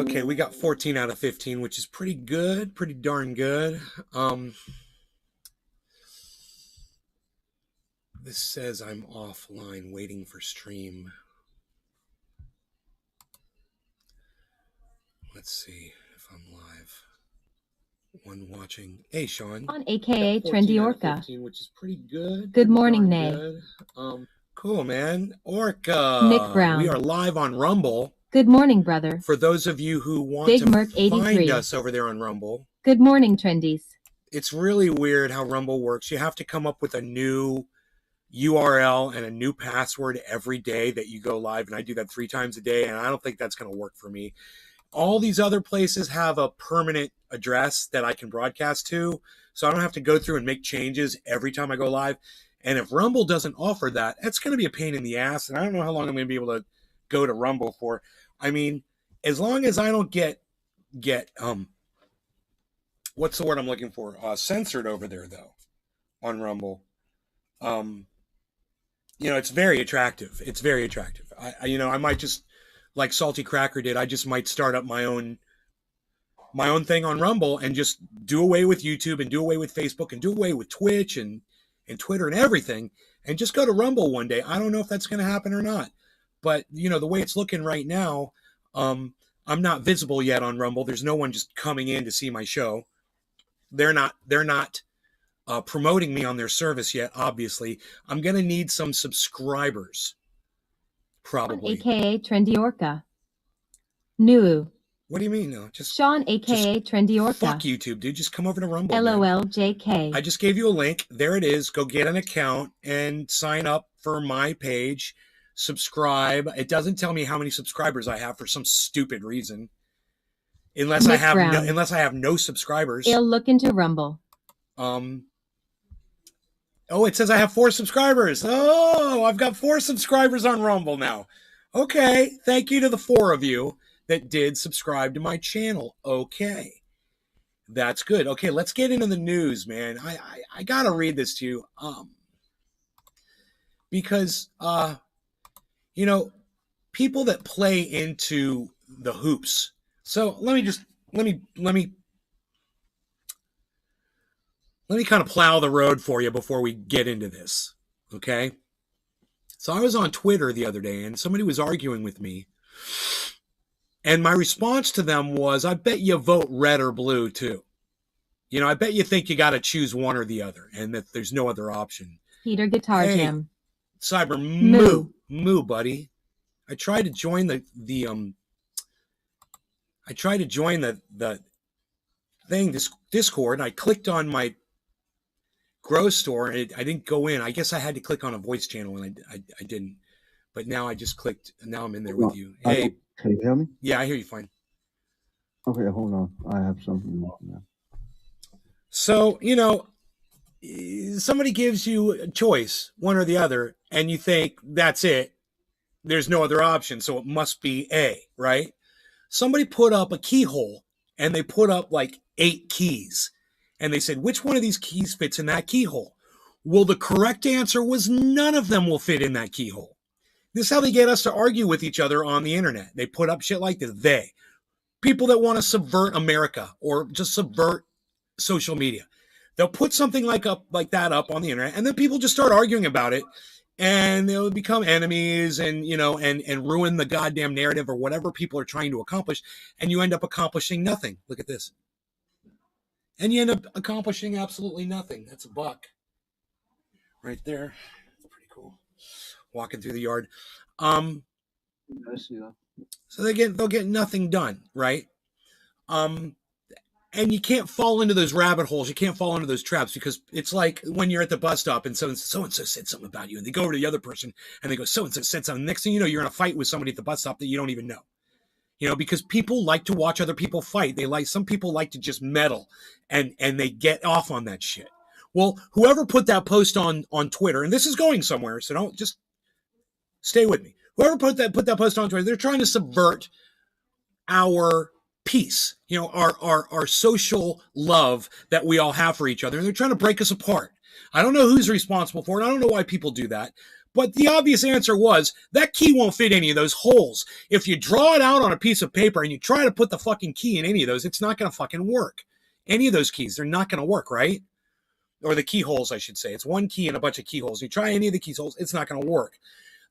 Okay, we got 14 out of 15, which is pretty good, pretty darn good. This says I'm offline waiting for stream. Let's see if I'm live. One watching. Hey, Sean. On AKA Trendy Orca. 15, which is pretty good. Good morning, Nay. Cool, man. Orca. Nick Brown. We are live on Rumble. Good morning, brother. For those of you who want Big to Merc 83. Find us over there on Rumble. Good morning, Trendies. It's really weird how Rumble works. You have to come up with a new URL and a new password every day that you go live, and I do that 3 times a day, and I don't think that's going to work for me. All these other places have a permanent address that I can broadcast to, so I don't have to go through and make changes every time I go live. And if Rumble doesn't offer that, that's going to be a pain in the ass, and I don't know how long I'm going to be able to go to Rumble for. I mean, as long as I don't get what's the word I'm looking for? Censored over there, though, on Rumble. It's very attractive. It's very attractive. I might just, like Salty Cracker did, I just might start up my own thing on Rumble and just do away with YouTube and do away with Facebook and do away with Twitch and Twitter and everything and just go to Rumble one day. I don't know if that's going to happen or not. But, the way it's looking right now, I'm not visible yet on Rumble. There's no one just coming in to see my show. They're not promoting me on their service yet, obviously. I'm going to need some subscribers, probably. AKA Trendy Orca. New. What do you mean? No, just Sean, AKA Trendy Orca. Fuck YouTube, dude. Just come over to Rumble. LOL, JK. I just gave you a link. There it is. Go get an account and sign up for my page. Subscribe. It doesn't tell me how many subscribers I have for some stupid reason. Unless I have no subscribers. It'll look into Rumble. Oh, it says I have 4 subscribers. Oh, I've got 4 subscribers on Rumble now. Okay. Thank you to the 4 of you that did subscribe to my channel. Okay. That's good. Okay, let's get into the news, man. I gotta read this to you. Because people that play into the hoops. So let me kind of plow the road for you before we get into this. Okay. So I was on Twitter the other day and somebody was arguing with me. And my response to them was, I bet you vote red or blue too. I bet you think you got to choose one or the other and that there's no other option. Peter Guitar Jam. Cyber moo, buddy. I tried to join the thing, Discord, and I clicked on my Grow store and I didn't go in. I guess I had to click on a voice channel and I didn't. But now I just clicked and now I'm in there with you. Hey, can you hear me? Yeah, I hear you fine. Okay, hold on. I have something now. So, somebody gives you a choice, one or the other, and you think that's it. There's no other option, so it must be A, right? Somebody put up a keyhole and they put up like 8 keys. And they said, which one of these keys fits in that keyhole? Well, the correct answer was none of them will fit in that keyhole. This is how they get us to argue with each other on the internet. They put up shit like this. People that want to subvert America or just subvert social media. They'll put something like that up on the internet, and then people just start arguing about it, and they'll become enemies and ruin the goddamn narrative or whatever people are trying to accomplish, and you end up accomplishing nothing. Look at this. And you end up accomplishing absolutely nothing. That's a buck. Right there. That's pretty cool. Walking through the yard. I see that. So they'll get nothing done, right? And you can't fall into those rabbit holes. You can't fall into those traps because it's like when you're at the bus stop and so-and-so said something about you, and they go over to the other person and they go, so-and-so said something. Next thing you know, you're in a fight with somebody at the bus stop that you don't even know. Because people like to watch other people fight. Some people like to just meddle and they get off on that shit. Well, whoever put that post on Twitter, and this is going somewhere, so don't just stay with me. Whoever put that post on Twitter, they're trying to subvert our peace, our social love that we all have for each other. And they're trying to break us apart. I don't know who's responsible for it. I don't know why people do that. But the obvious answer was that key won't fit any of those holes. If you draw it out on a piece of paper and you try to put the fucking key in any of those, it's not going to fucking work. Any of those keys, they're not going to work, right? Or the keyholes, I should say. It's one key and a bunch of keyholes. You try any of the keyholes, it's not going to work.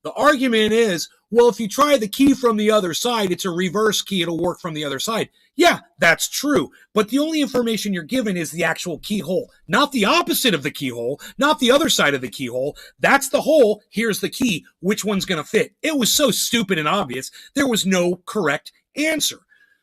The argument is, well, if you try the key from the other side, it's a reverse key. It'll work from the other side. Yeah, that's true. But the only information you're given is the actual keyhole, not the opposite of the keyhole, not the other side of the keyhole. That's the hole. Here's the key. Which one's going to fit? It was so stupid and obvious. There was no correct answer.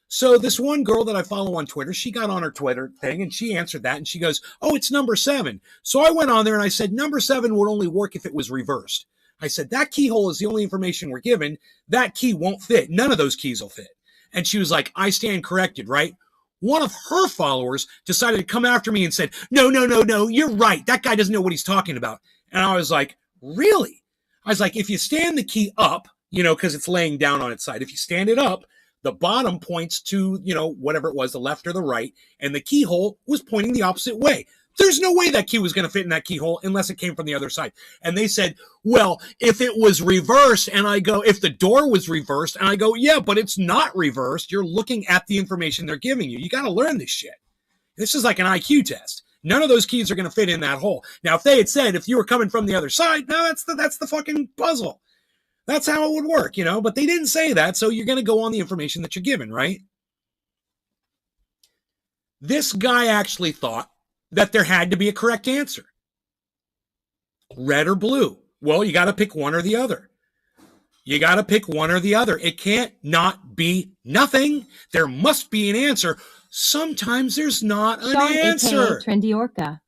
So this one girl that I follow on Twitter, she got on her Twitter thing and she answered that and she goes, oh, it's number 7. So I went on there and I said, number 7 would only work if it was reversed. I said, that keyhole is the only information we're given. That key won't fit. None of those keys will fit. And she was like, I stand corrected, right? One of her followers decided to come after me and said, no, you're right. That guy doesn't know what he's talking about. And I was like, really? I was like, if you stand the key up, because it's laying down on its side, if you stand it up, the bottom points to, whatever it was, the left or the right, and the keyhole was pointing the opposite way. There's no way that key was going to fit in that keyhole unless it came from the other side. And they said, well, if it was reversed, and I go, if the door was reversed, and I go, yeah, but it's not reversed. You're looking at the information they're giving you. You got to learn this shit. This is like an IQ test. None of those keys are going to fit in that hole. Now, if they had said, if you were coming from the other side, no, that's the fucking puzzle. That's how it would work, but they didn't say that. So you're going to go on the information that you're given, right? This guy actually thought that there had to be a correct answer. Red or blue. Well, you got to pick one or the other. You got to pick one or the other. It can't not be nothing. There must be an answer. Sometimes there's not an answer. AKA Trendy Orca.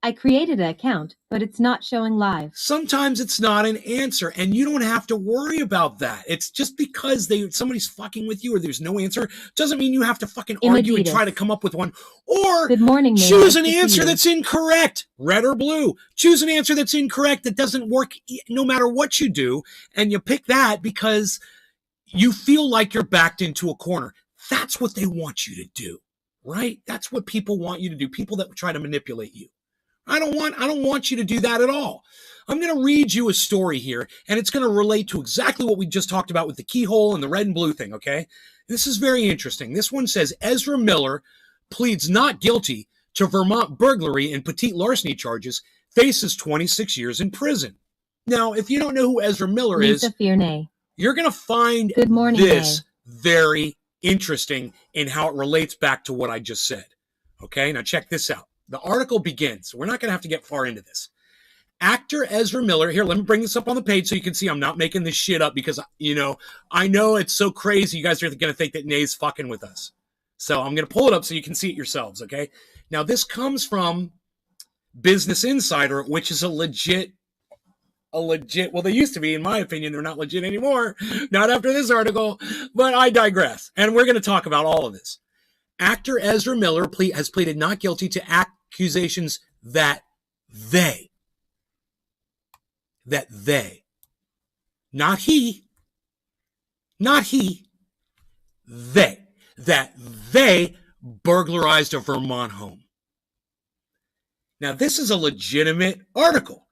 I created an account, but it's not showing live. Sometimes it's not an answer, and you don't have to worry about that. It's just because somebody's fucking with you or there's no answer doesn't mean you have to fucking argue and try to come up with one. Or good morning, choose an answer that's incorrect, red or blue. Choose an answer that's incorrect that doesn't work no matter what you do, and you pick that because you feel like you're backed into a corner. That's what they want you to do, right? That's what people want you to do, people that try to manipulate you. I don't want you to do that at all. I'm going to read you a story here, and it's going to relate to exactly what we just talked about with the keyhole and the red and blue thing, okay? This is very interesting. This one says, Ezra Miller pleads not guilty to Vermont burglary and petite larceny charges, faces 26 years in prison. Now, if you don't know who Ezra Miller is, you're going to find this very interesting in how it relates back to what I just said. Okay, now check this out. The article begins. We're not going to have to get far into this. Actor Ezra Miller, here, let me bring this up on the page so you can see I'm not making this shit up because, I know it's so crazy. You guys are going to think that Nay's fucking with us. So I'm going to pull it up so you can see it yourselves, okay? Now, this comes from Business Insider, which is a legit, well, they used to be, in my opinion. They're not legit anymore. Not after this article, but I digress. And we're going to talk about all of this. Actor Ezra Miller has pleaded not guilty to accusations that they, not he, they burglarized a Vermont home. Now, this is a legitimate article.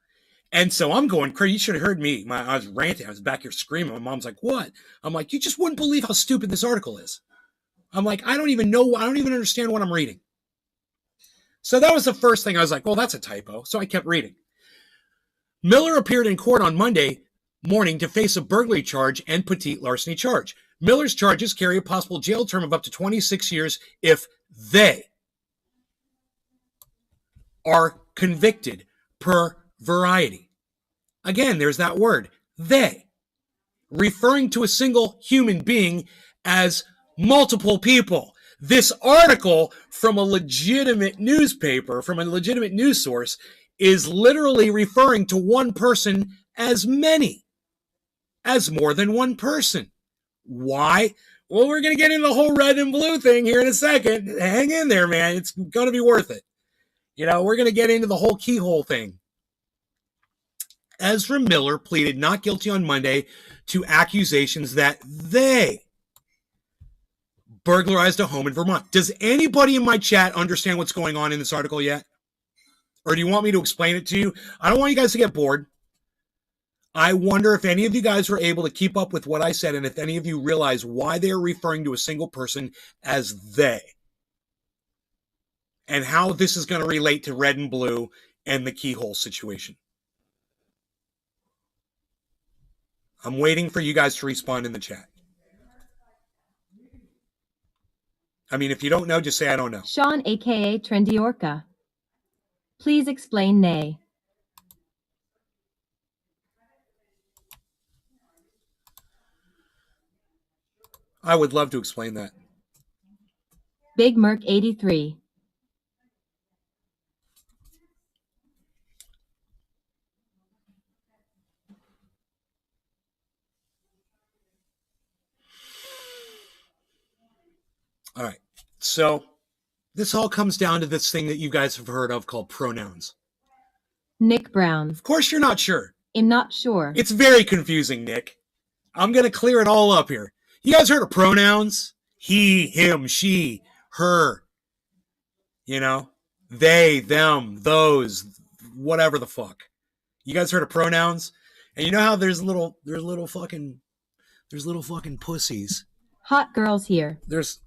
And so I'm going crazy. You should have heard me. I was ranting. I was back here screaming. My mom's like, what? I'm like, you just wouldn't believe how stupid this article is. I'm like, I don't even understand what I'm reading. So that was the first thing. I was like, well, that's a typo. So I kept reading. Miller appeared in court on Monday morning to face a burglary charge and petite larceny charge. Miller's charges carry a possible jail term of up to 26 years if they are convicted per Variety. Again, there's that word, they, referring to a single human being as multiple people. This article from a legitimate newspaper, from a legitimate news source, is literally referring to one person as many, as more than one person. Why? Well, we're going to get into the whole red and blue thing here in a second. Hang in there, man. It's going to be worth it. We're going to get into the whole keyhole thing. Ezra Miller pleaded not guilty on Monday to accusations that they burglarized a home in Vermont. Does anybody in my chat understand what's going on in this article yet? Or do you want me to explain it to you? I don't want you guys to get bored. I wonder if any of you guys were able to keep up with what I said and if any of you realize why they're referring to a single person as they. And how this is going to relate to red and blue and the keyhole situation. I'm waiting for you guys to respond in the chat. I mean, if you don't know, just say I don't know. Sean, a.k.a. Trendy Orca. Please explain nay. I would love to explain that. Big Merc 83. All right. So this all comes down to this thing that you guys have heard of called pronouns. Nick Brown. Of course, you're not sure. I'm not sure. It's very confusing, Nick. I'm going to clear it all up here. You guys heard of pronouns? He, him, she, her. You know, they, them, those, whatever the fuck. You guys heard of pronouns? And you know how there's little fucking pussies. Hot girls here. There's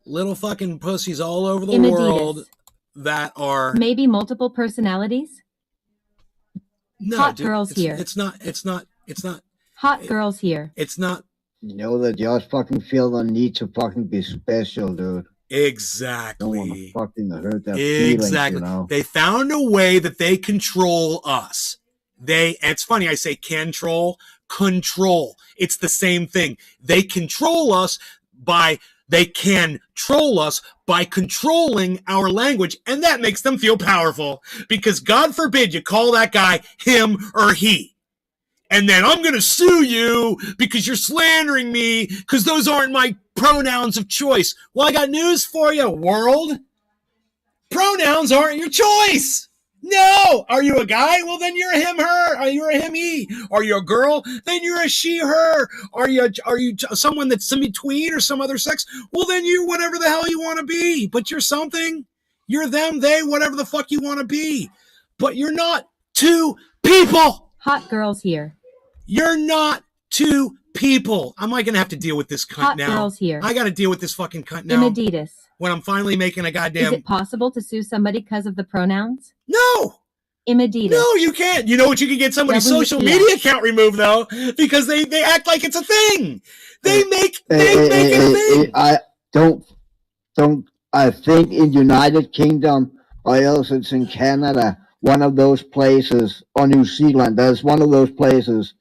little fucking pussies all over the Imaditas. world that are Maybe multiple personalities? no, Hot dude, girls here. It's not. Hot girls here. It's not You know that you just fucking feel the need to fucking be special, dude. exactly. Don't want to fucking hurt that feelings, Exactly. you know? They found a way that they control us. It's funny, I say control. It's the same thing. They can troll us by controlling our language, and that makes them feel powerful. Because God forbid you call that guy him or he. And then I'm going to sue you because you're slandering me because those aren't my pronouns of choice. Well, I got news for you, world. Pronouns aren't your choice. No. Are you a guy? Well, then you're a him, her. Are you a him, he? Are you a girl? Then you're a she, her. Are you someone that's in between or some other sex? Well, then you're whatever the hell you want to be. But you're something. You're them, they, whatever the fuck you want to be. But you're not two people. Hot girls here. You're not two people. Am I going to have to deal with this cunt Hot now? girls here. I got to deal with this fucking cunt now. Imaditas. When I'm finally making a Is goddamn... it possible to sue somebody because of the pronouns? No! Imaditas. No, you can't. You know what? You can get somebody's WTF. social media account removed, though, because they act like it's a thing. They make it a thing. I think in United Kingdom, or else it's in Canada, one of those places, or New Zealand, there's one of those places,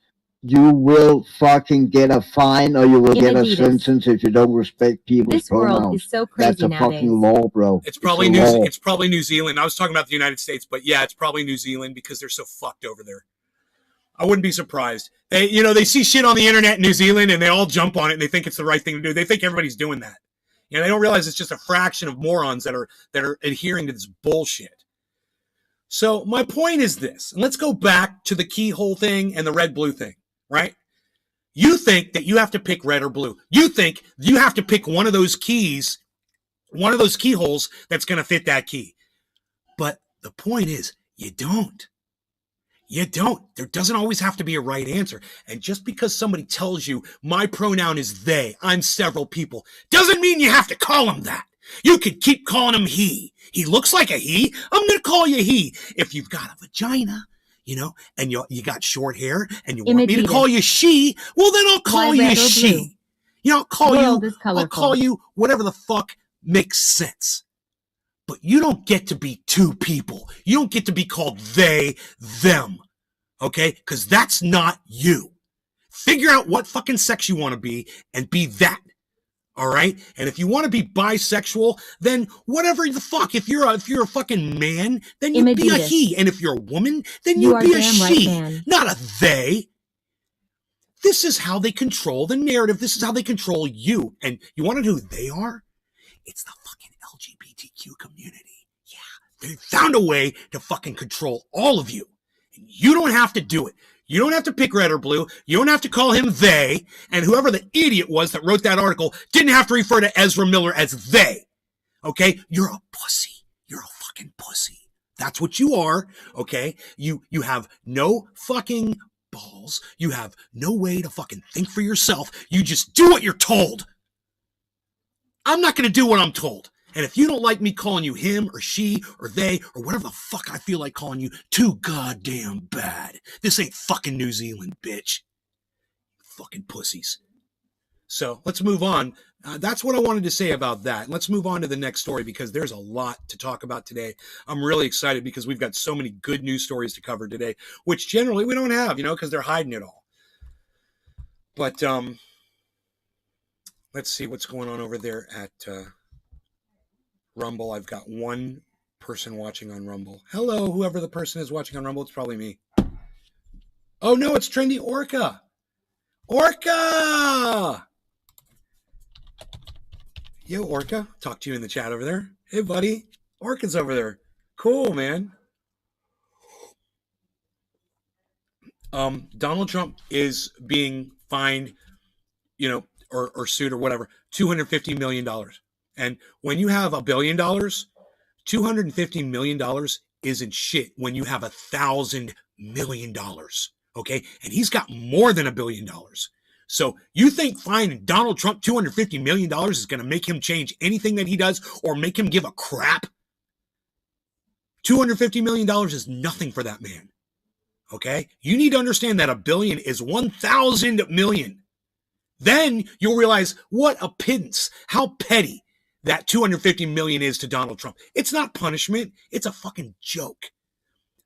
you will fucking get a fine or you will get a Imaditas. sentence if you don't respect people's This world pronouns. is so crazy That's a nowadays. fucking law, bro. It's probably a law. It's probably New Zealand. I was talking about the United States, but yeah, it's probably New Zealand because they're so fucked over there. I wouldn't be surprised. They see shit on the internet in New Zealand and they all jump on it and they think it's the right thing to do. They think everybody's doing that. They don't realize it's just a fraction of morons that are adhering to this bullshit. So my point is this, and let's go back to the keyhole thing and the red-blue thing, right? You think that you have to pick red or blue. You think you have to pick one of those keys, one of those keyholes that's going to fit that key. But the point is, you don't. You don't. There doesn't always have to be a right answer. And just because somebody tells you, my pronoun is they, I'm several people, doesn't mean you have to call them that. You could keep calling him he. He looks like a he. I'm going to call you he. If you've got a vagina, and you got short hair, and you want me to call you she, well, then I'll call you she. I'll call you whatever the fuck makes sense. But you don't get to be two people. You don't get to be called they, them. Okay? Because that's not you. Figure out what fucking sex you want to be and be that. All right? And if you want to be bisexual, then whatever the fuck. If you're a fucking man, then you be a he. And if you're a woman, then you be a she. Right, not a they. This is how they control the narrative. This is how they control you. And you want to know who they are? It's the fucking LGBTQ community. Yeah. They found a way to fucking control all of you. And you don't have to do it. You don't have to pick red or blue. You don't have to call him they. And whoever the idiot was that wrote that article didn't have to refer to Ezra Miller as they. Okay? You're a pussy. You're a fucking pussy. That's what you are. Okay? You have no fucking balls. You have no way to fucking think for yourself. You just do what you're told. I'm not going to do what I'm told. And if you don't like me calling you him or she or they or whatever the fuck I feel like calling you, too goddamn bad. This ain't fucking New Zealand, bitch. Fucking pussies. So let's move on. That's what I wanted to say about that. Let's move on to the next story because there's a lot to talk about today. I'm really excited because we've got so many good news stories to cover today, which generally we don't have, because they're hiding it all. But let's see what's going on over there at Rumble. I've got one person watching on Rumble. Hello, whoever the person is watching on Rumble. It's probably me. Oh, no, it's Trendy Orca. Orca! Yo, Orca. Talk to you in the chat over there. Hey, buddy. Orca's over there. Cool, man. Donald Trump is being fined, or sued or whatever, $250 million. And when you have $1 billion, $250 million isn't shit when you have $1,000 million. Okay? And he's got more than $1 billion. So you think fining Donald Trump $250 million is going to make him change anything that he does or make him give a crap? $250 million is nothing for that man. Okay? You need to understand that $1 billion is 1,000 million. Then you'll realize what a pittance, how petty that $250 million is to Donald Trump. It's not punishment. It's a fucking joke.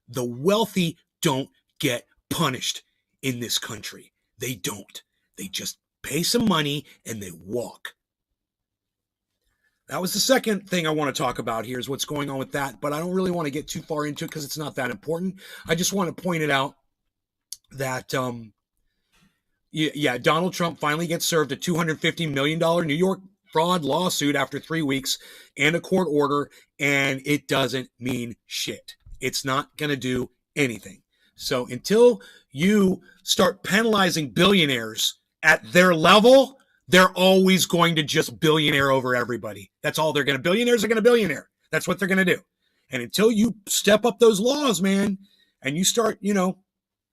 The wealthy don't get punished in this country. They don't. They just pay some money and they walk. That was the second thing I want to talk about here is what's going on with that, but I don't really want to get too far into it because it's not that important. I just want to point it out that, Donald Trump finally gets served a $250 million New York fraud lawsuit after 3 weeks and a court order, and it doesn't mean shit. It's not going to do anything. So until you start penalizing billionaires at their level, they're always going to just billionaire over everybody. That's all they're going to. Billionaires are going to billionaire. That's what they're going to do. And until you step up those laws, man, and you start,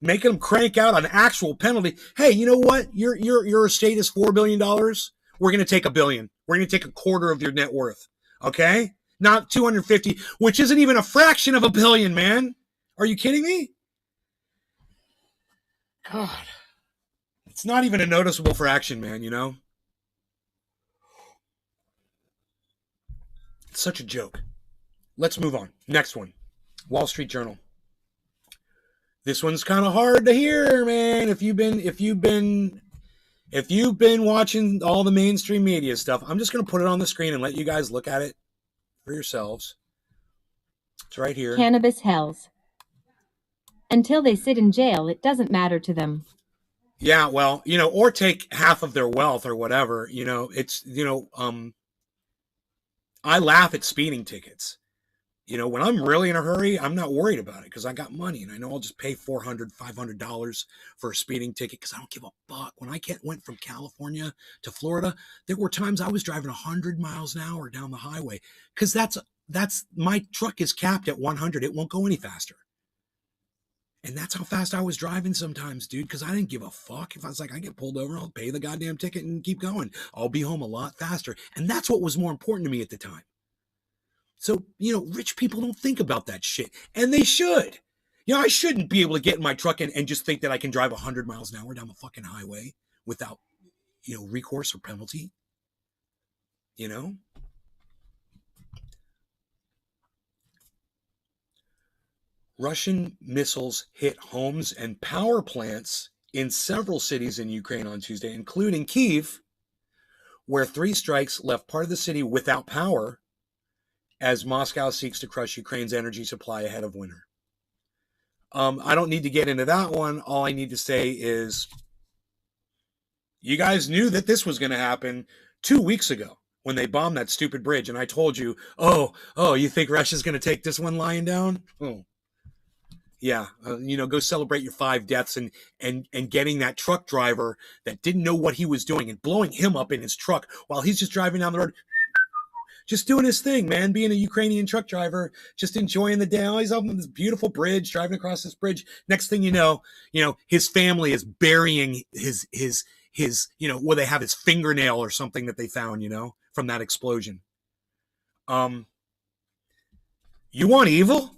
making them crank out an actual penalty. Hey, you know what? Your estate is $4 billion. We're going to take $1 billion. We're going to take a quarter of your net worth. Okay? Not 250, which isn't even a fraction of $1 billion, man. Are you kidding me? God. It's not even a noticeable fraction, man, It's such a joke. Let's move on. Next one. Wall Street Journal. This one's kind of hard to hear, man. If you've been watching all the mainstream media stuff, I'm just going to put it on the screen and let you guys look at it for yourselves. It's right here. Cannabis hells. Until they sit in jail, it doesn't matter to them. Yeah, well, or take half of their wealth or whatever, I laugh at speeding tickets. When I'm really in a hurry, I'm not worried about it because I got money and I know I'll just pay $400, $500 for a speeding ticket because I don't give a fuck. When I went from California to Florida, there were times I was driving 100 miles an hour down the highway because that's my truck is capped at 100. It won't go any faster. And that's how fast I was driving sometimes, dude, because I didn't give a fuck. If I was like, I get pulled over, I'll pay the goddamn ticket and keep going. I'll be home a lot faster. And that's what was more important to me at the time. So, rich people don't think about that shit. And they should. I shouldn't be able to get in my truck and just think that I can drive 100 miles an hour down the fucking highway without, recourse or penalty. Russian missiles hit homes and power plants in several cities in Ukraine on Tuesday, including Kyiv, where 3 strikes left part of the city without power as Moscow seeks to crush Ukraine's energy supply ahead of winter. I don't need to get into that one. All I need to say is you guys knew that this was going to happen 2 weeks ago when they bombed that stupid bridge. And I told you, oh, you think Russia's going to take this one lying down? Oh. Yeah, go celebrate your 5 deaths and getting that truck driver that didn't know what he was doing and blowing him up in his truck while he's just driving down the road. just doing his thing, man, being a Ukrainian truck driver, just enjoying the day. Oh, he's up on this beautiful bridge, driving across this bridge. Next thing you know, his family is burying his, where they have his fingernail or something that they found, from that explosion. You want evil?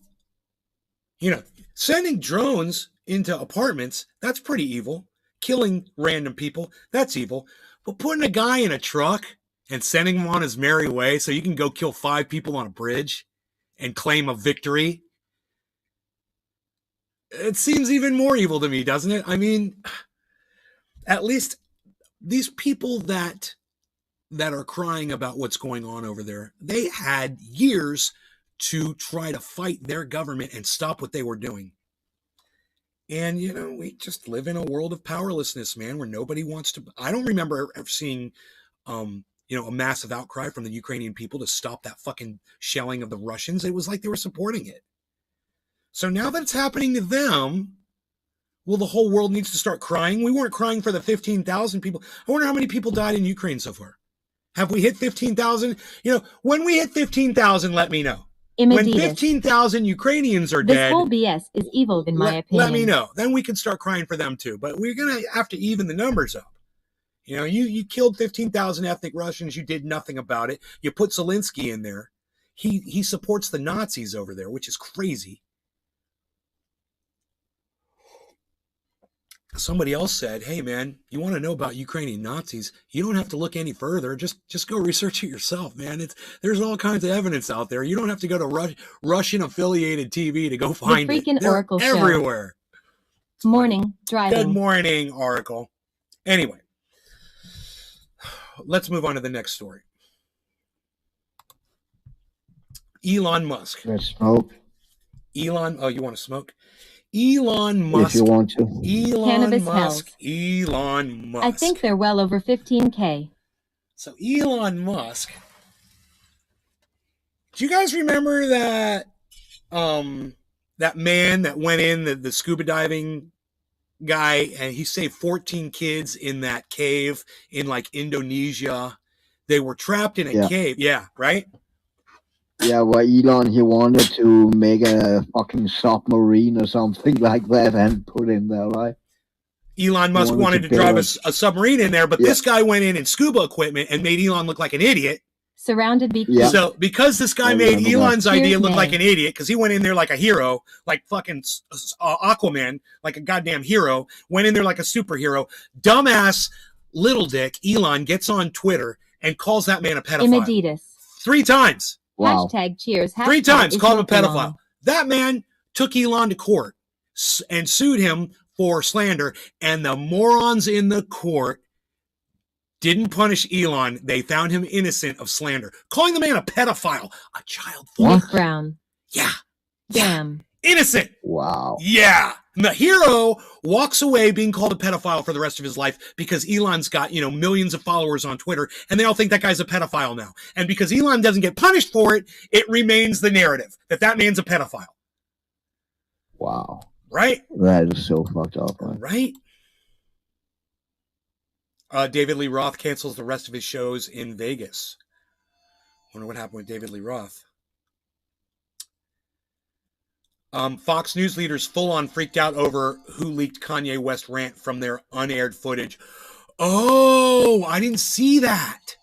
Sending drones into apartments, that's pretty evil. Killing random people, that's evil. But putting a guy in a truck and sending him on his merry way so you can go kill 5 people on a bridge and claim a victory, it seems even more evil to me, doesn't it? I mean, at least these people that are crying about what's going on over there, they had years to try to fight their government and stop what they were doing. And, we just live in a world of powerlessness, man, where nobody wants to. I don't remember ever seeing, a massive outcry from the Ukrainian people to stop that fucking shelling of the Russians. It was like they were supporting it. So now that it's happening to them, well, the whole world needs to start crying. We weren't crying for the 15,000 people. I wonder how many people died in Ukraine so far. Have we hit 15,000? When we hit 15,000, let me know. When 15,000 Ukrainians are dead, this whole BS is evil, in my opinion. Let me know. Then we can start crying for them too. But we're going to have to even the numbers up. You killed 15,000 ethnic Russians. You did nothing about it. You put Zelensky in there. He supports the Nazis over there, which is crazy. Somebody else said, hey, man, you want to know about Ukrainian Nazis? You don't have to look any further. Just go research it yourself, man. There's all kinds of evidence out there. You don't have to go to Russian-affiliated TV to go find the freaking it. They're Oracle everywhere. Show. Morning, driving. Good morning, Oracle. Anyway, let's move on to the next story. Elon Musk. Let's smoke. You want to smoke? Elon Musk. If you want to. Cannabis Elon Musk. I think they're well over 15K. So Elon Musk. Do you guys remember that that man that went in, the scuba diving guy, and he saved 14 kids in that cave in like Indonesia? They were trapped in a cave. Yeah, right? Yeah, well, Elon, he wanted to make a fucking submarine or something like that and put in there, right? Elon Musk wanted to drive a submarine in there, but this guy went in scuba equipment and made Elon look like an idiot. Surrounded by So because this guy made Elon's idea look like an idiot, because he went in there like a hero, like fucking Aquaman, like a goddamn hero, went in there like a superhero, dumbass little dick Elon gets on Twitter and calls that man a pedophile. 3 times. Wow. Hashtag cheers. Hashtag 3 times called him a pedophile. Long. That man took Elon to court and sued him for slander, and the morons in the court didn't punish Elon. They found him innocent of slander, calling the man a pedophile, a child Nick Brown. Yeah. Damn. Innocent. Wow. Yeah. And the hero walks away being called a pedophile for the rest of his life because Elon's got, millions of followers on Twitter, and they all think that guy's a pedophile now. And because Elon doesn't get punished for it, it remains the narrative that man's a pedophile. Wow. Right? That is so fucked up. Right? David Lee Roth cancels the rest of his shows in Vegas. Wonder what happened with David Lee Roth. Fox News leaders full-on freaked out over who leaked Kanye West rant from their unaired footage. Oh, I didn't see that.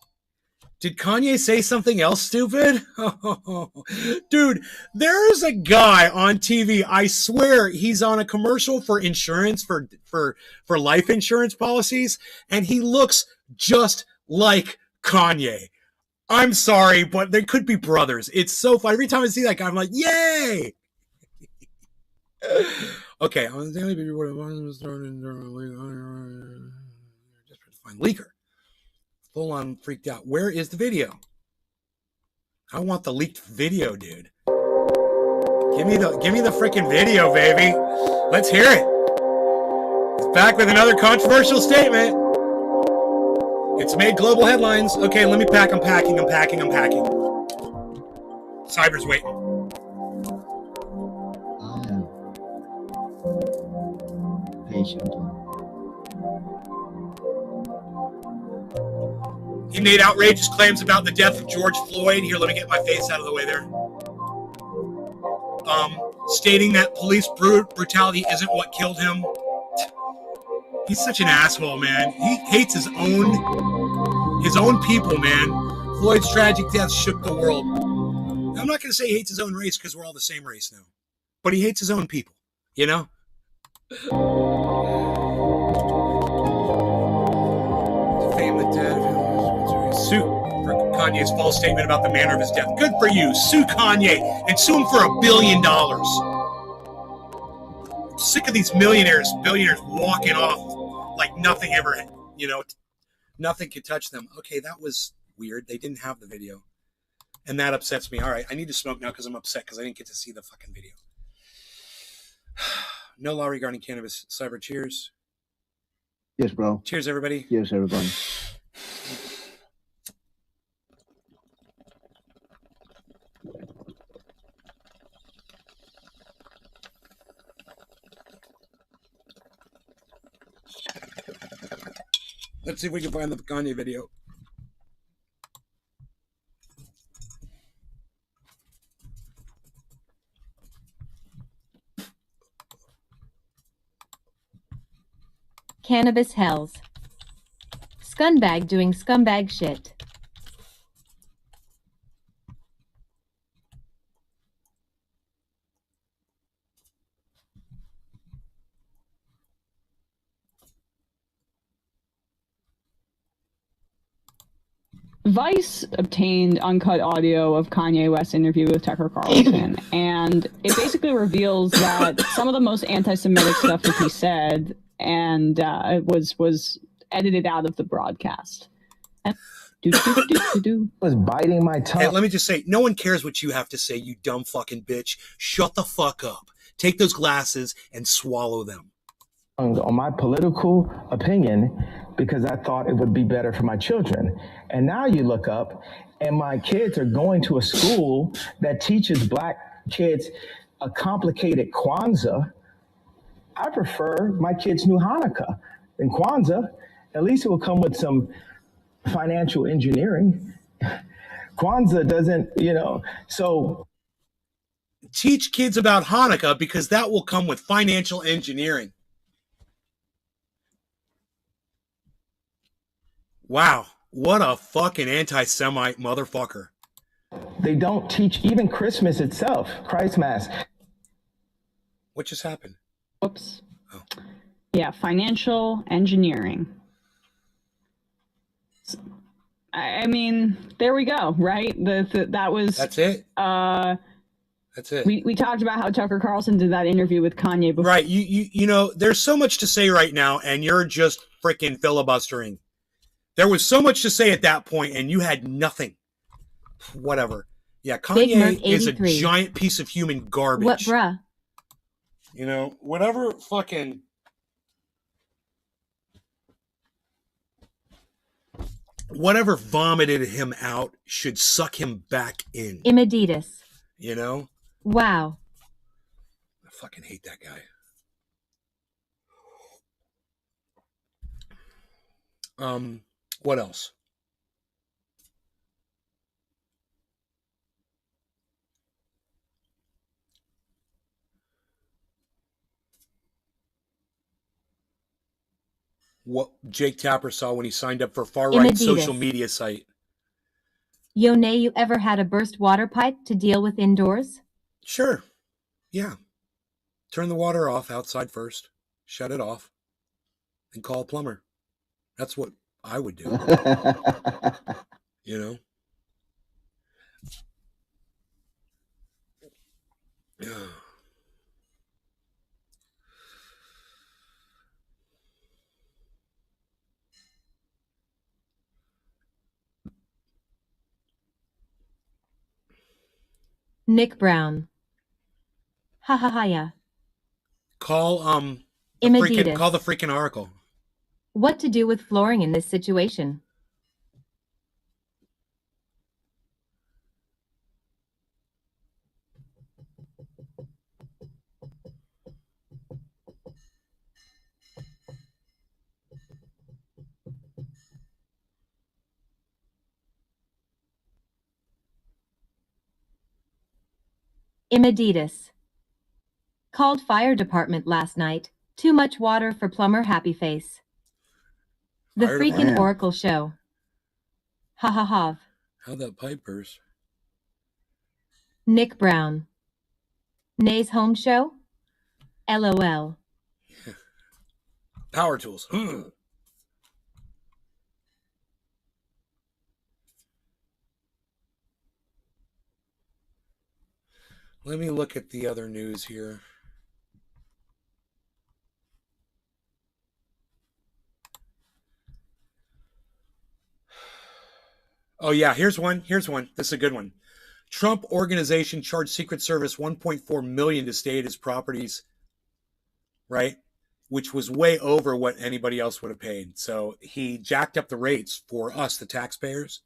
Did Kanye say something else stupid? Dude, there is a guy on TV. I swear he's on a commercial for insurance, for life insurance policies, and he looks just like Kanye. I'm sorry, but they could be brothers. It's so fun. Every time I see that guy, I'm like, yay! Okay, on the daily just find leaker. Full on freaked out. Where is the video? I want the leaked video, dude. Give me the freaking video, baby. Let's hear it. He's back with another controversial statement. It's made global headlines. Okay, let me pack. I'm packing. Cyber's waiting. Patient. He made outrageous claims about the death of George Floyd. Here, let me get my face out of the way there. Stating that police brutality isn't what killed him. He's such an asshole, man. He hates his own people, man. Floyd's tragic death shook the world. I'm not going to say he hates his own race because we're all the same race now. But he hates his own people, you know? Fame the dead. Sue for Kanye's false statement about the manner of his death. Good for you. Sue Kanye and sue him for $1 billion. I'm sick of these billionaires walking off like nothing ever, you know, nothing could touch them. Okay, that was weird. They didn't have the video. And that upsets me. All right, I need to smoke now because I'm upset because I didn't get to see the fucking video. No law regarding cannabis. Cyber, cheers. Yes, bro. Cheers, everybody. Yes, everybody. Let's see if we can find the Kanye video. Cannabis hells. Scumbag doing scumbag shit. Vice obtained uncut audio of Kanye West's interview with Tucker Carlson, and it basically reveals that some of the most anti-Semitic stuff that he said and was edited out of the broadcast. Was biting my tongue. Hey, let me just say, no one cares what you have to say, you dumb fucking bitch. Shut the fuck up. Take those glasses and swallow them. On my political opinion because I thought it would be better for my children. And now you look up and my kids are going to a school that teaches black kids a complicated Kwanzaa. I prefer my kids knew Hanukkah than Kwanzaa. At least it will come with some financial engineering. Kwanzaa doesn't, so. Teach kids about Hanukkah because that will come with financial engineering. Wow, what a fucking anti-Semite motherfucker. They don't teach even Christmas itself, Christ Mass. What just happened? Whoops. Oh. Yeah, financial engineering. I mean, there we go, right? That was... That's it? That's it. We talked about how Tucker Carlson did that interview with Kanye before. Right, you know, there's so much to say right now, and you're just freaking filibustering. There was so much to say at that point, and you had nothing. Whatever. Yeah, Kanye is a giant piece of human garbage. What, bruh? You know, whatever fucking... Whatever vomited him out should suck him back in. Imaditas. You know? Wow. I fucking hate that guy. What else? What Jake Tapper saw when he signed up for far-right social media site. Yone, you ever had a burst water pipe to deal with indoors? Sure. Yeah. Turn the water off outside first. Shut it off. And call a plumber. That's what I would do. You know? Nick Brown. Ha ha ha ya. Call the freaking Oracle. What to do with flooring in this situation? Imaditas. Called fire department last night. Too much water for plumber happy face. The Fire freaking department. Oracle show. Ha ha ha. How'd that pipe burst? Nick Brown. Nay's home show? LOL. Power tools. Let me look at the other news here. Oh yeah, here's one. This is a good one. Trump organization charged Secret Service $1.4 million to stay at his properties, right? Which was way over what anybody else would have paid. So he jacked up the rates for us, the taxpayers.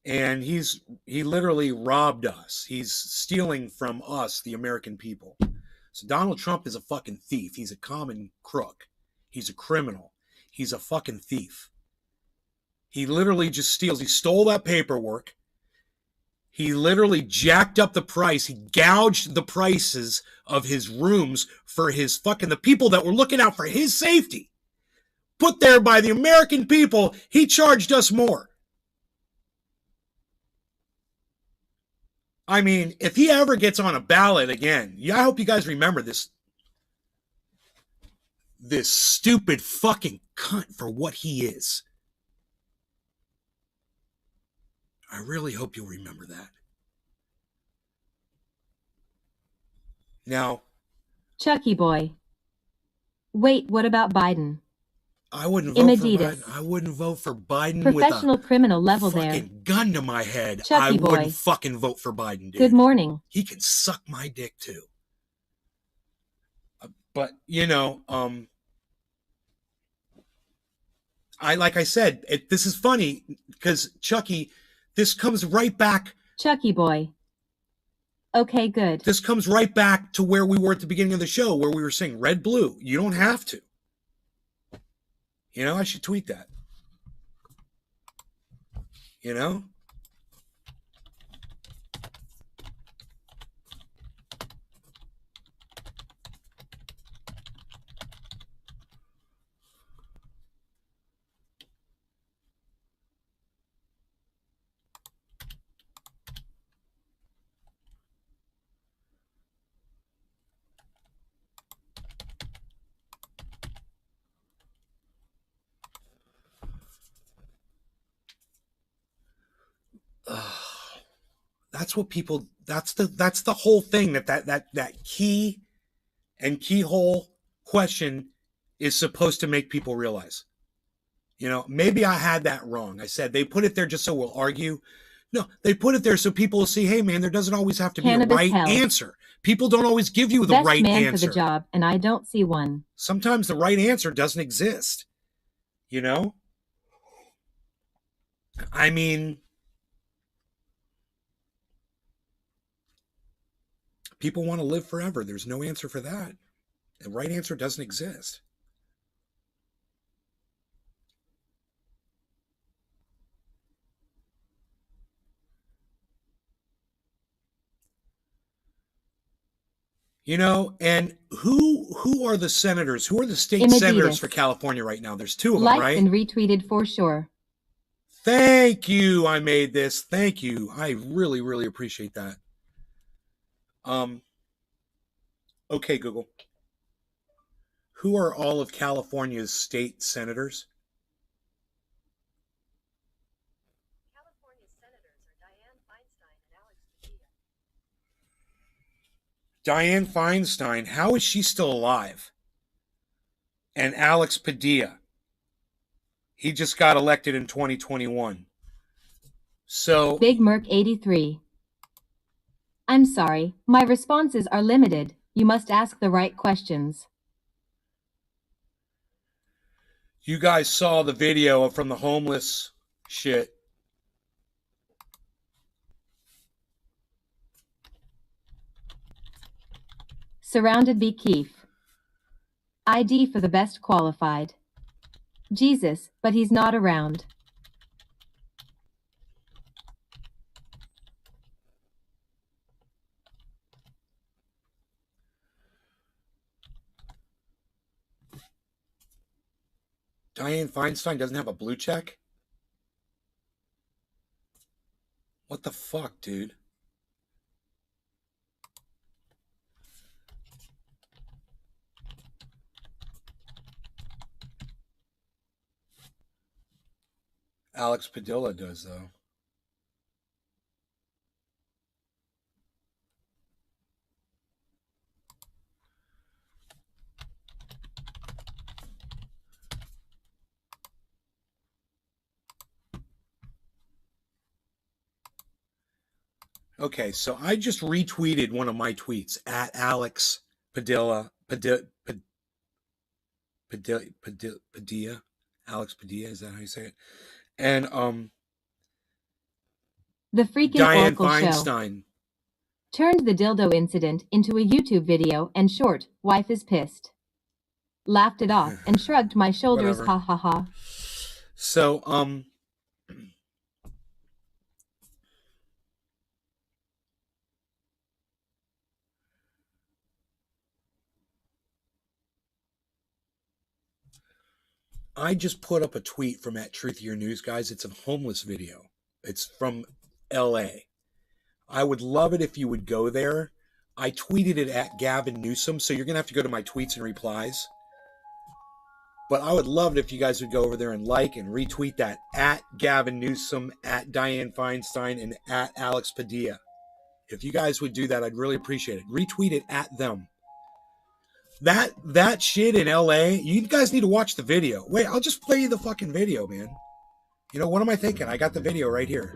And he literally robbed us. He's stealing from us, the American people. So Donald Trump is a fucking thief. He's a common crook. He's a criminal. He's a fucking thief. He literally just steals. He stole that paperwork. He literally jacked up the price. He gouged the prices of his rooms for his fucking, the people that were looking out for his safety. Put there by the American people, he charged us more. I mean, if he ever gets on a ballot again, I hope you guys remember this stupid fucking cunt for what he is. I really hope you'll remember that. Now, Chucky boy. Wait, what about Biden? I wouldn't vote for Imaditas. Biden. I wouldn't vote for Biden Professional with criminal a level fucking there. gun to my head. Chucky I boy. wouldn't fucking vote for Biden, dude. Good morning. He can suck my dick too. But you know, like I said, this is funny because Chucky, this comes right back. Chucky boy. Okay, good. This comes right back to where we were at the beginning of the show, where we were saying red, blue. You don't have to. You know, I should tweet that. You know? That's what people, that's the whole thing that key and keyhole question is supposed to make people realize. You know, maybe I had that wrong. I said they put it there just so we'll argue. No, they put it there so people will see, hey man, there doesn't always have to be Cannabis a right hell. answer. People don't always give you the Best right man answer. for the job, and I don't see one. Sometimes the right answer doesn't exist. You know? I mean, people want to live forever. There's no answer for that. The right answer doesn't exist. You know, and who are the senators? Who are the state Imaditas. senators for California right now? There's two of them, Liked right? and retweeted for sure. Thank you. I made this. Thank you. I really, really appreciate that. Okay, Google. Who are all of California's state senators? California senators are Dianne Feinstein and Alex Padilla. Dianne Feinstein. How is she still alive? And Alex Padilla. He just got elected in 2021. So, Big Merc 83. I'm sorry, my responses are limited. You must ask the right questions. you guys saw the video from the homeless shit. Surrounded be Keefe. ID for the best qualified. Jesus, but he's not around. Dianne Feinstein doesn't have a blue check? What the fuck, dude? Alex Padilla does, though. Okay, so I just retweeted one of my tweets at Alex Padilla. Padilla. Alex Padilla, is that how you say it? And The freaking Dianne Oracle show. Feinstein. Turned the dildo incident into a YouTube video and short, wife is pissed. Laughed it off and shrugged my shoulders, Whatever. ha ha ha. So, I just put up a tweet from at Truth Your News, guys. It's a homeless video. It's from LA. I would love it if you would go there. I tweeted it at Gavin Newsom, so you're going to have to go to my tweets and replies. But I would love it if you guys would go over there and like and retweet that at Gavin Newsom, at Dianne Feinstein, and at Alex Padilla. If you guys would do that, I'd really appreciate it. Retweet it at them. That shit in LA, you guys need to watch the video. Wait, I'll just play you the fucking video, man. You know, what am I thinking? I got the video right here.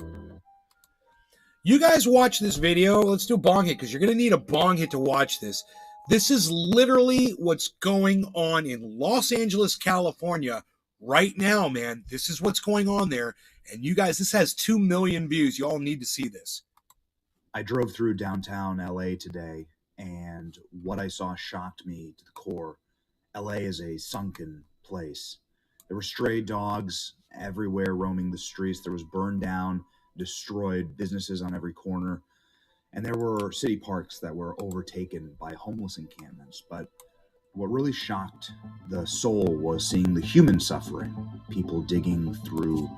You guys watch this video. Let's do a bong hit because you're going to need a bong hit to watch this. This is literally what's going on in Los Angeles, California right now, man. This is what's going on there. And you guys, this has 2 million views. You all need to see this. I drove through downtown LA today, and what I saw shocked me to the core. LA is a sunken place. There were stray dogs everywhere roaming the streets. There was burned down, destroyed businesses on every corner. And there were city parks that were overtaken by homeless encampments. But what really shocked the soul was seeing the human suffering. People digging through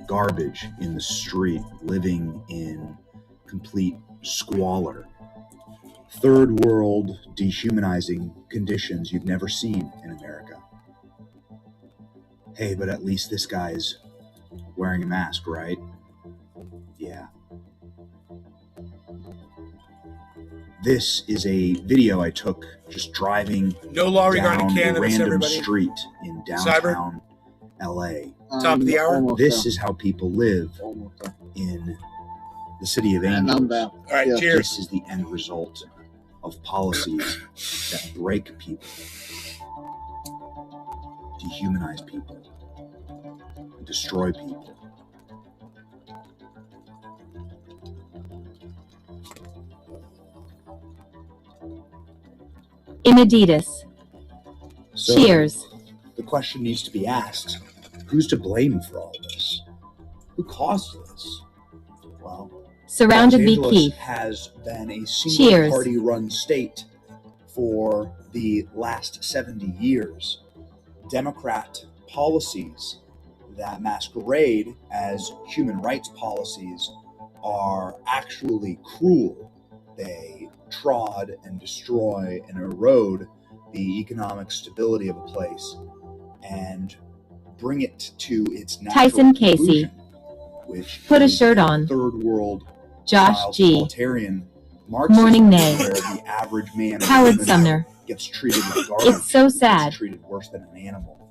garbage in the street, living in complete squalor. Third world, dehumanizing conditions you've never seen in America. Hey, but at least this guy's wearing a mask, right? Yeah. This is a video I took just driving No law regarding down a cannabis, random everybody. street in downtown LA. Top of the hour. This is how people live in the city of angels. All right, cheers. This is the end result of policies that break people, dehumanize people, and destroy people. In Adidas. So Cheers. the question needs to be asked, who's to blame for all this? Who caused this? Well, Surrounded Los by Angeles Keith. has been a Cheers. single party-run state for the last 70 years. Democrat policies that masquerade as human rights policies are actually cruel. They trod and destroy and erode the economic stability of a place and bring it to its natural Tyson Casey. conclusion, which Put a is shirt on. third world Josh style G. totalitarian Marxism, Morning Nay. where the average man or Howard woman Sumner. gets treated like garbage. It's so sad. Gets treated worse than an animal.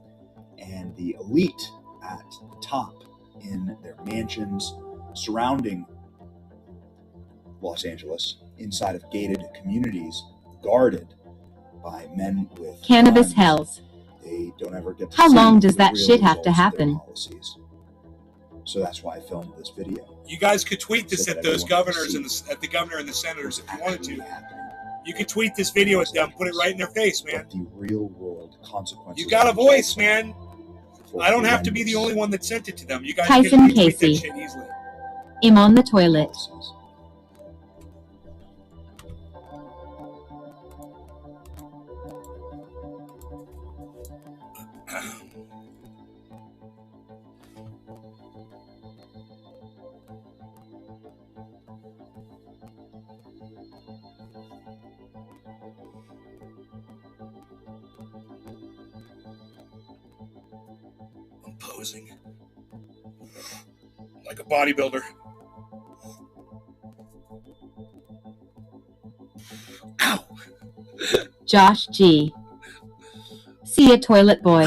And the elite at the top in their mansions surrounding Los Angeles, inside of gated communities, guarded by men with Cannabis guns. hells. They don't ever get to How see long does the that real shit have to results of their happen? policies. So that's why I filmed this video. You guys could tweet this So at that those everyone can governors and see at the governor and the senators if you wanted actually to. happening. You could tweet this video at them, put it right in their face, man. What the real world consequences. You got a are voice, man. for I don't have to be the horrendous only one that sent it to them. You guys Tyson can retweet Casey. that shit easily. I'm on the toilet. policies. Posing. Like a bodybuilder. Ow! Josh G. See ya, toilet boy.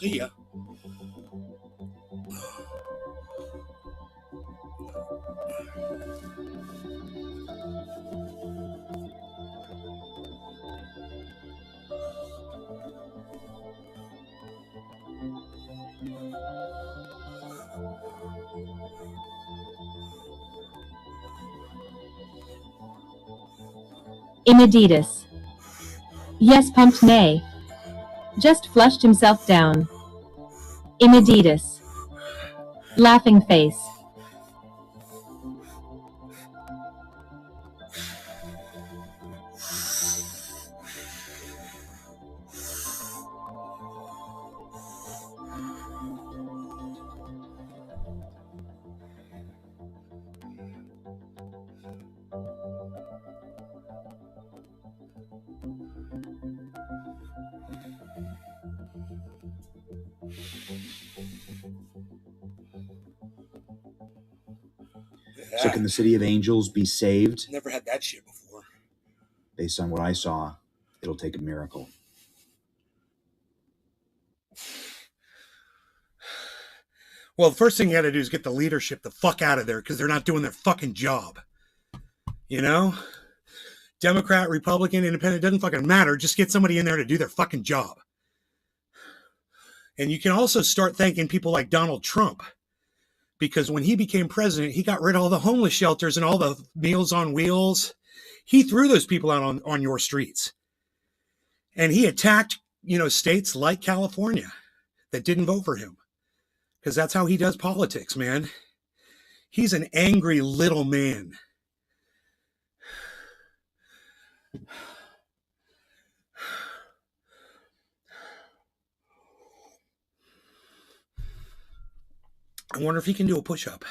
See ya. Imiditas. Yes, pumped nay. Just flushed himself down. Imiditas. Laughing face. So can the City of Angels be saved? Never had that shit before. Based on what I saw, it'll take a miracle. Well, the first thing you got to do is get the leadership the fuck out of there because they're not doing their fucking job. You know? Democrat, Republican, Independent, doesn't fucking matter. Just get somebody in there to do their fucking job. And you can also start thanking people like Donald Trump. Because when he became president, he got rid of all the homeless shelters and all the Meals on Wheels. He threw those people out on your streets. And he attacked, states like California that didn't vote for him. Because that's how he does politics, man. He's an angry little man. I wonder if he can do a push-up.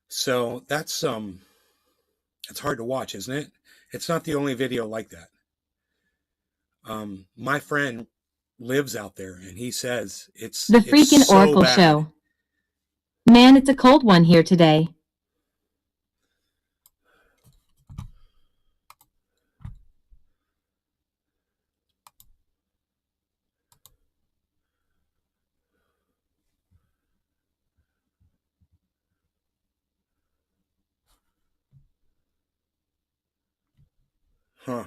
So that's it's hard to watch, isn't it? It's not the only video like that. My friend lives out there and he says it's The freaking so Oracle bad. show. Man, it's a cold one here today. Huh.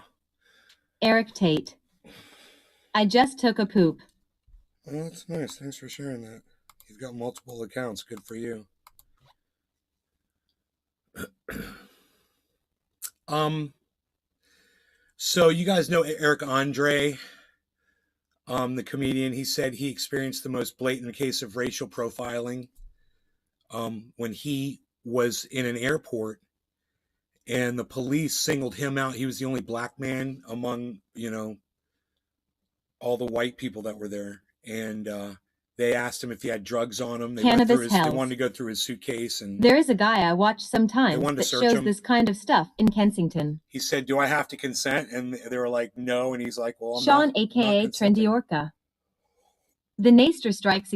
Eric Tate. I just took a poop. Well, that's nice. Thanks for sharing that. You've got multiple accounts. Good for you. So you guys know Eric Andre, the comedian. He said he experienced the most blatant case of racial profiling when he was in an airport and the police singled him out. He was the only black man among, all the white people that were there. And they asked him if he had drugs on him. They Cannabis they hells. wanted to go through his suitcase. And There is a guy I watch sometimes wanted to that search shows him. this kind of stuff in Kensington. he said, "Do I have to consent?" And they were like, "No." And he's like, "Well, I'm Sean, not aka consenting." Trendy Orca. The Naster strikes